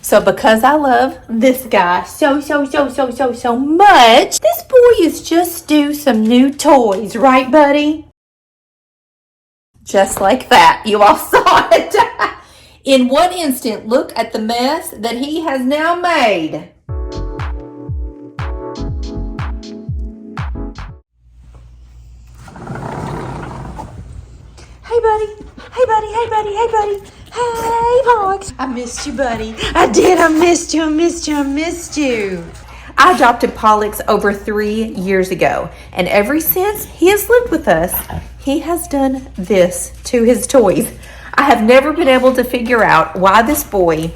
So because I love this guy so much, this boy is just due some new toys, right, buddy? Just like that. You all saw it. In one instant, look at the mess that he has now made. Hey, buddy. Hey, buddy. Hey, buddy. Hey, buddy. Hey, Pollux. I missed you, buddy. I did. I missed you. I adopted Pollux over 3 years ago, and ever since he has lived with us, he has done this to his toys. I have never been able to figure out why this boy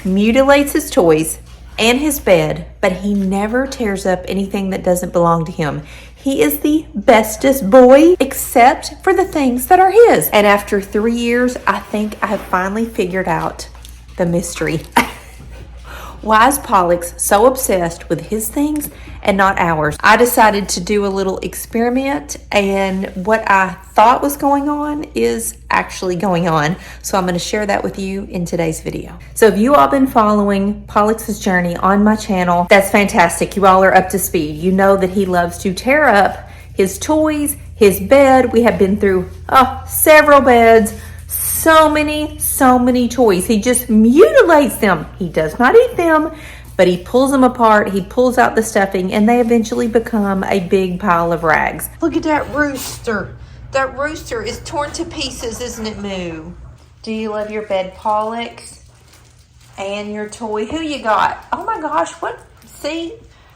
mutilates his toys and his bed, but he never tears up anything that doesn't belong to him. He is the bestest boy, except for the things that are his. And after 3 years, I think I have finally figured out the mystery. Why is Pollux so obsessed with his things and not ours? I decided to do a little experiment, and what I thought was going on is actually going on. So I'm going to share that with you in today's video. So if you all been following Pollux's journey on my channel, that's fantastic. You all are up to speed. You know that he loves to tear up his toys, his bed. We have been through several beds. So many toys. He just mutilates them. He does not eat them, but he pulls them apart. He pulls out the stuffing, and they eventually become a big pile of rags. Look at that rooster. That rooster is torn to pieces, isn't it, Moo? Do you love your bed, Pollux? And your toy? Who you got? Oh my gosh, what? See?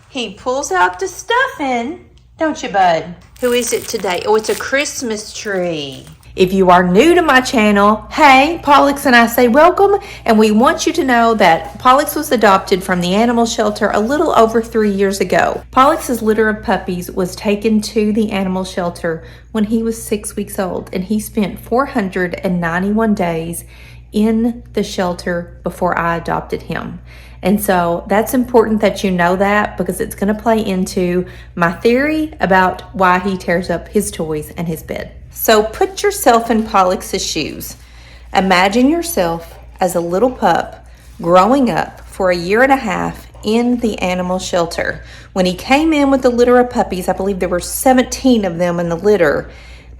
He pulls out the stuffing, don't you, bud? Who is it today? Oh, it's a Christmas tree. If you are new to my channel, hey, Pollux and I say welcome, and we want you to know that Pollux was adopted from the animal shelter a little over 3 years ago. Pollux's litter of puppies was taken to the animal shelter when he was 6 weeks old, and he spent 491 days in the shelter before I adopted him. And so that's important that you know that, because it's going to play into my theory about why he tears up his toys and his bed. So put yourself in Pollux's shoes. Imagine yourself as a little pup growing up for 1.5 years in the animal shelter. When he came in with the litter of puppies, I believe there were 17 of them in the litter,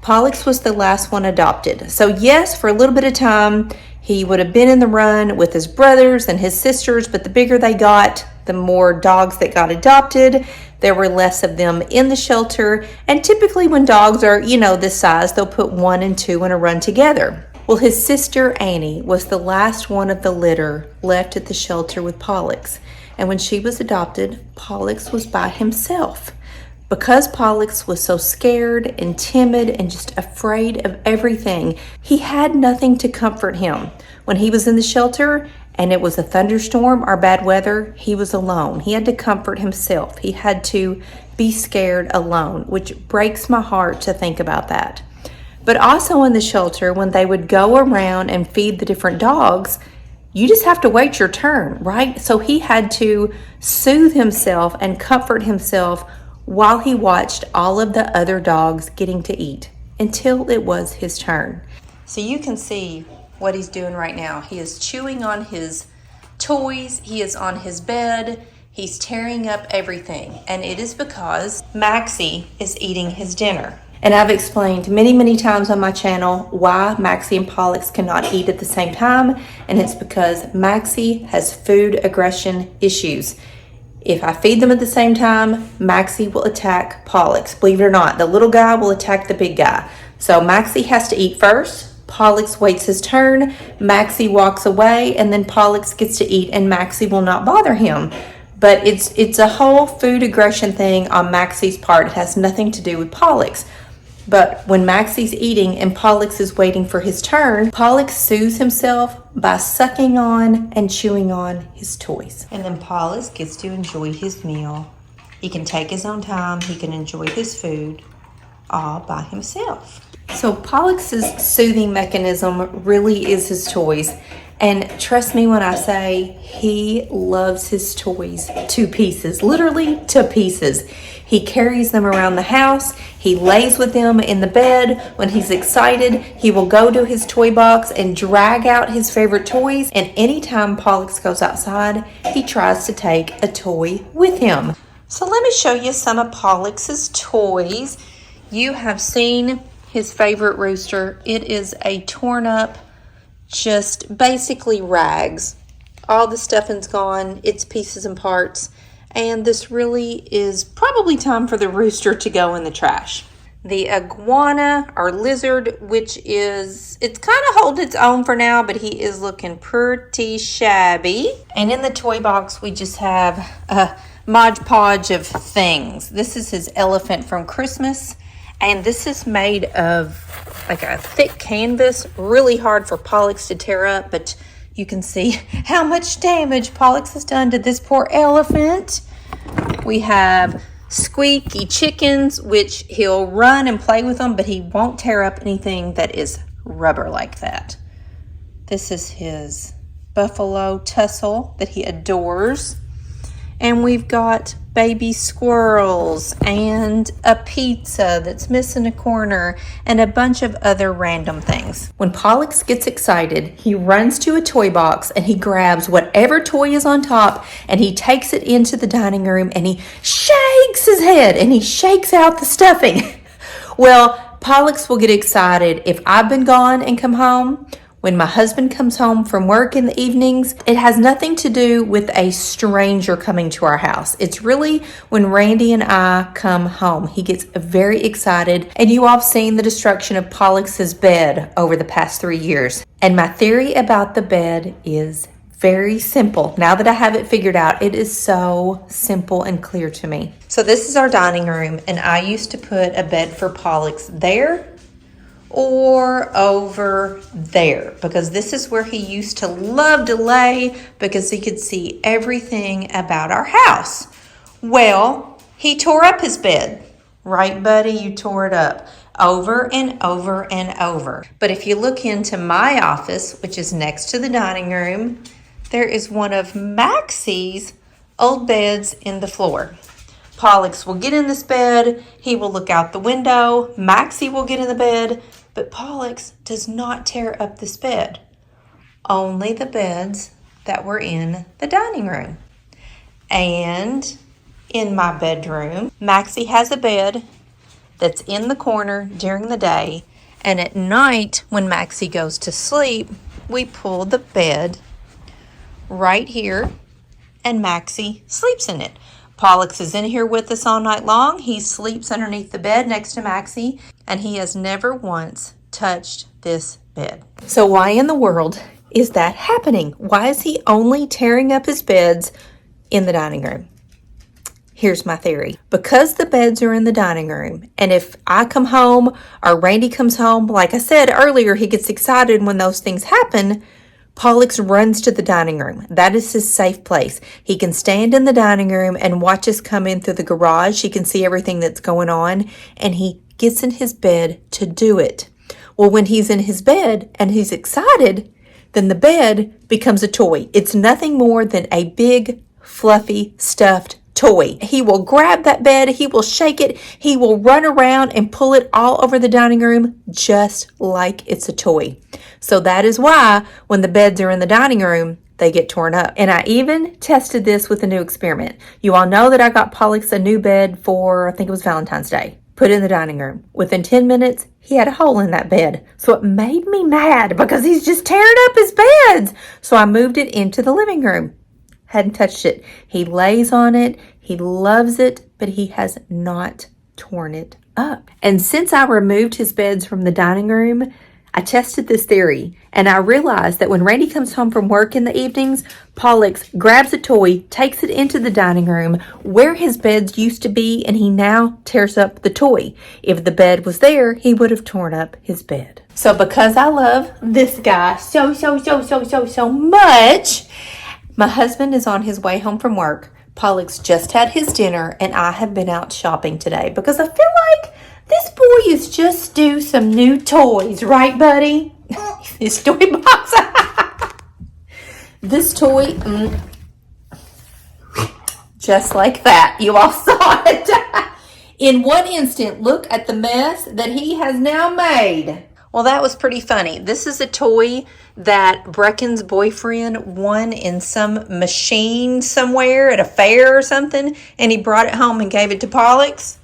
Pollux was the last one adopted. So yes, for a little bit of time, he would have been in the run with his brothers and his sisters, but the bigger they got, the more dogs that got adopted. There were less of them in the shelter, and typically when dogs are, this size, they'll put 1 and 2 in a run together. Well, his sister Annie was the last one of the litter left at the shelter with Pollux, and when she was adopted, Pollux was by himself. Because Pollux was so scared and timid and just afraid of everything, he had nothing to comfort him. When he was in the shelter and it was a thunderstorm or bad weather, he was alone. He had to comfort himself. He had to be scared alone, which breaks my heart to think about that. But also in the shelter, when they would go around and feed the different dogs, you just have to wait your turn, right? So he had to soothe himself and comfort himself while he watched all of the other dogs getting to eat until it was his turn. So you can see what he's doing right now. He is chewing on his toys. He is on his bed. He's tearing up everything. And it is because Maxie is eating his dinner. And I've explained many times on my channel why Maxie and Pollux cannot eat at the same time. And it's because Maxie has food aggression issues. If I feed them at the same time, Maxie will attack Pollux. Believe it or not, the little guy will attack the big guy. So Maxie has to eat first. Pollux waits his turn. Maxie walks away, and then Pollux gets to eat, and Maxie will not bother him. But it's a whole food aggression thing on Maxie's part. It has nothing to do with Pollux. But when Maxie's eating and Pollux is waiting for his turn, Pollux soothes himself by sucking on and chewing on his toys. And then Pollux gets to enjoy his meal. He can take his own time. He can enjoy his food all by himself. So Pollux's soothing mechanism really is his toys. And trust me when I say he loves his toys to pieces, literally to pieces. He carries them around the house. He lays with them in the bed. When he's excited, he will go to his toy box and drag out his favorite toys. And anytime Pollux goes outside, he tries to take a toy with him. So let me show you some of Pollux's toys. You have seen his favorite rooster. It is a torn up, just basically rags. All the stuffing's gone. It's pieces and parts. And this really is probably time for the rooster to go in the trash. The iguana or lizard, which is, it's kind of holding its own for now, but he is looking pretty shabby. And in the toy box, we just have a Mod Podge of things. This is his elephant from Christmas. And this is made of like a thick canvas, really hard for Pollux to tear up, but you can see how much damage Pollux has done to this poor elephant. We have squeaky chickens, which he'll run and play with them, but he won't tear up anything that is rubber like that. This is his buffalo tussle that he adores. And we've got baby squirrels and a pizza that's missing a corner and a bunch of other random things. When Pollux gets excited, he runs to a toy box and he grabs whatever toy is on top and he takes it into the dining room and he shakes his head and he shakes out the stuffing. Well, Pollux will get excited if I've been gone and come home. When my husband comes home from work in the evenings, it has nothing to do with a stranger coming to our house. It's really when Randy and I come home. He gets very excited, and you all have seen the destruction of Pollux's bed over the past 3 years. And my theory about the bed is very simple. Now that I have it figured out, it is so simple and clear to me. So this is our dining room, and I used to put a bed for Pollux there or over there, because this is where he used to love to lay because he could see everything about our house. Well, he tore up his bed. Right, buddy? You tore it up over and over and over. But if you look into my office, which is next to the dining room, there is one of Maxie's old beds in the floor. Pollux will get in this bed. He will look out the window. Maxie will get in the bed. But Pollux does not tear up this bed. Only the beds that were in the dining room. And in my bedroom, Maxie has a bed that's in the corner during the day. And at night, when Maxie goes to sleep, we pull the bed right here and Maxie sleeps in it. Pollux is in here with us all night long. He sleeps underneath the bed next to Maxie, and he has never once touched this bed. So why in the world is that happening? Why is he only tearing up his beds in the dining room? Here's my theory. Because the beds are in the dining room, and if I come home or Randy comes home, like I said earlier, he gets excited when those things happen. Pollux runs to the dining room. That is his safe place. He can stand in the dining room and watch us come in through the garage. He can see everything that's going on, and he gets in his bed to do it. Well, when he's in his bed and he's excited, then the bed becomes a toy. It's nothing more than a big, fluffy, stuffed toy. He will grab that bed, he will shake it, he will run around and pull it all over the dining room just like it's a toy. So that is why when the beds are in the dining room, they get torn up. And I even tested this with a new experiment. You all know that I got Pollux a new bed for, I think it was Valentine's Day. Put it in the dining room. Within 10 minutes, he had a hole in that bed. So it made me mad because he's just tearing up his beds. So I moved it into the living room. Hadn't touched it. He lays on it. He loves it, but he has not torn it up. And since I removed his beds from the dining room, I tested this theory, and I realized that when Randy comes home from work in the evenings, Pollux grabs a toy, takes it into the dining room where his beds used to be, and he now tears up the toy. If the bed was there, he would have torn up his bed. So because I love this guy so much, my husband is on his way home from work. Pollux just had his dinner, and I have been out shopping today because I feel like this boy is just due some new toys, right, buddy? His toy box. This toy, just like that. You all saw it. In one instant, look at the mess that he has now made. Well, that was pretty funny. This is a toy that Brecken's boyfriend won in some machine somewhere at a fair or something, and he brought it home and gave it to Pollux.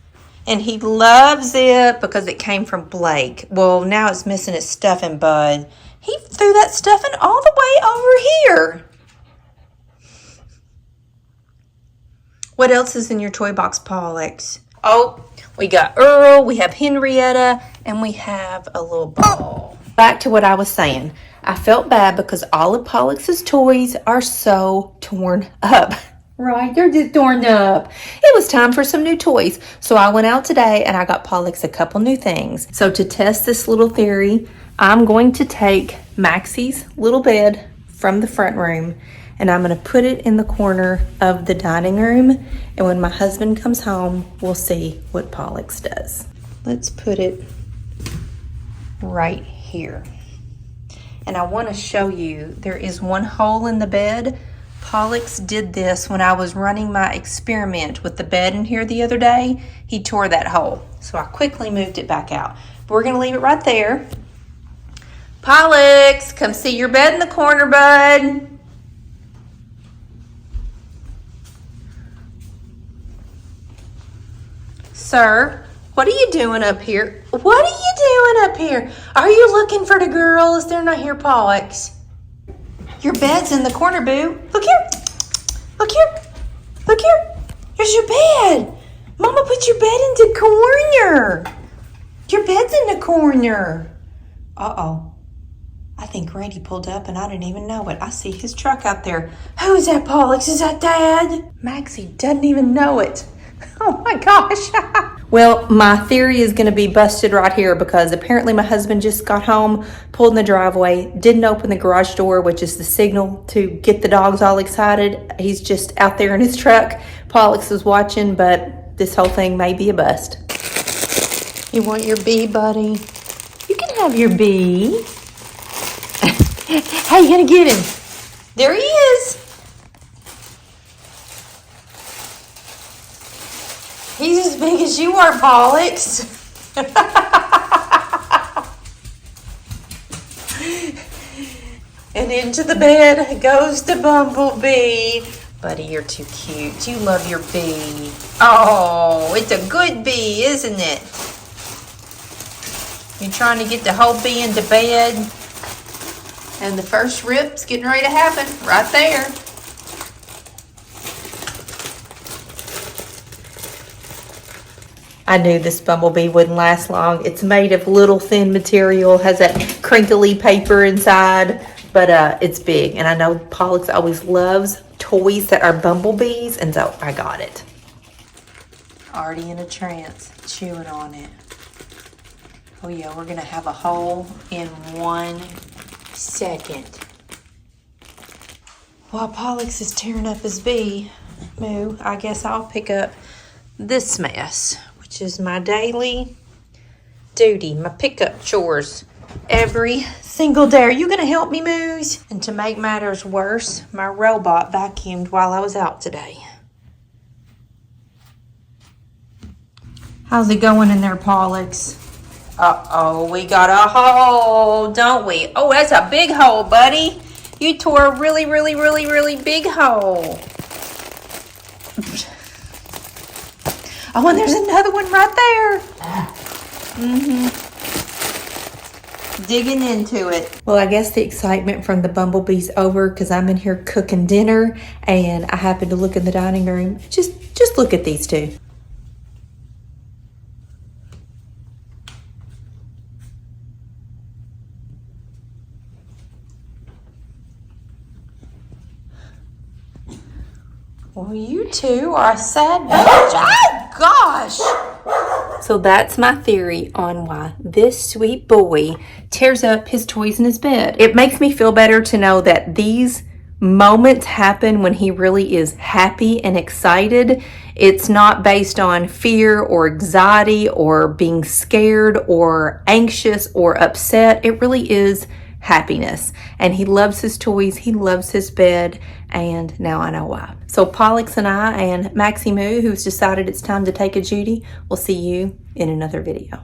And he loves it because it came from Blake. Well, now it's missing its stuffing bud. He threw that stuffing all the way over here. What else is in your toy box, Pollux? Oh, we got Earl, we have Henrietta, and we have a little ball. Back to what I was saying. I felt bad because all of Pollux's toys are so torn up. Right, they're just torn up. It was time for some new toys. So I went out today and I got Pollux a couple new things. So to test this little theory, I'm going to take Maxie's little bed from the front room and I'm going to put it in the corner of the dining room. And when my husband comes home, we'll see what Pollux does. Let's put it right here. And I want to show you, there is one hole in the bed. Pollux did this when I was running my experiment with the bed in here the other day. He tore that hole. So I quickly moved it back out. But we're going to leave it right there. Pollux, come see your bed in the corner, bud. Sir, what are you doing up here? What are you doing up here? Are you looking for the girls? They're not here, Pollux. Your bed's in the corner, boo. Look here. Look here. Look here. Here's your bed. Mama put your bed in the corner. Your bed's in the corner. Uh-oh. I think Randy pulled up and I didn't even know it. I see his truck out there. Who is that, Pollux? Is that Dad? Maxie doesn't even know it. Oh my gosh. Well, my theory is going to be busted right here because apparently my husband just got home, pulled in the driveway, didn't open the garage door, which is the signal to get the dogs all excited. He's just out there in his truck. Pollux is watching, but this whole thing may be a bust. You want your bee, buddy? You can have your bee. How you going to get him? There he is. He's as big as you are, Pollux. And into the bed goes the bumblebee. Buddy, you're too cute. You love your bee. Oh, it's a good bee, isn't it? You're trying to get the whole bee into bed. And the first rip's getting ready to happen right there. I knew this bumblebee wouldn't last long. It's made of little thin material, has that crinkly paper inside, but it's big. And I know Pollux always loves toys that are bumblebees, and so I got it. Already in a trance, chewing on it. Oh yeah, we're gonna have a hole in 1 second. While Pollux is tearing up his bee, Moo, I guess I'll pick up this mess, which is my daily duty, my pickup chores every single day. Are you going to help me, Moose? And to make matters worse, my robot vacuumed while I was out today. How's it going in there, Pollux? Uh-oh, we got a hole, don't we? Oh, that's a big hole, buddy. You tore a really, really, really, really big hole. Oh, and there's another one right there. Digging into it. Well, I guess the excitement from the bumblebee's over because I'm in here cooking dinner and I happened to look in the dining room. Just look at these two. Well, you two are a sad bunch. Oh, gosh. So that's my theory on why this sweet boy tears up his toys in his bed. It makes me feel better to know that these moments happen when he really is happy and excited. It's not based on fear or anxiety or being scared or anxious or upset. It really is happiness. And he loves his toys, he loves his bed, and now I know why. So Pollux and I and Maxie Moo, who's decided it's time to take a Judy, will see you in another video.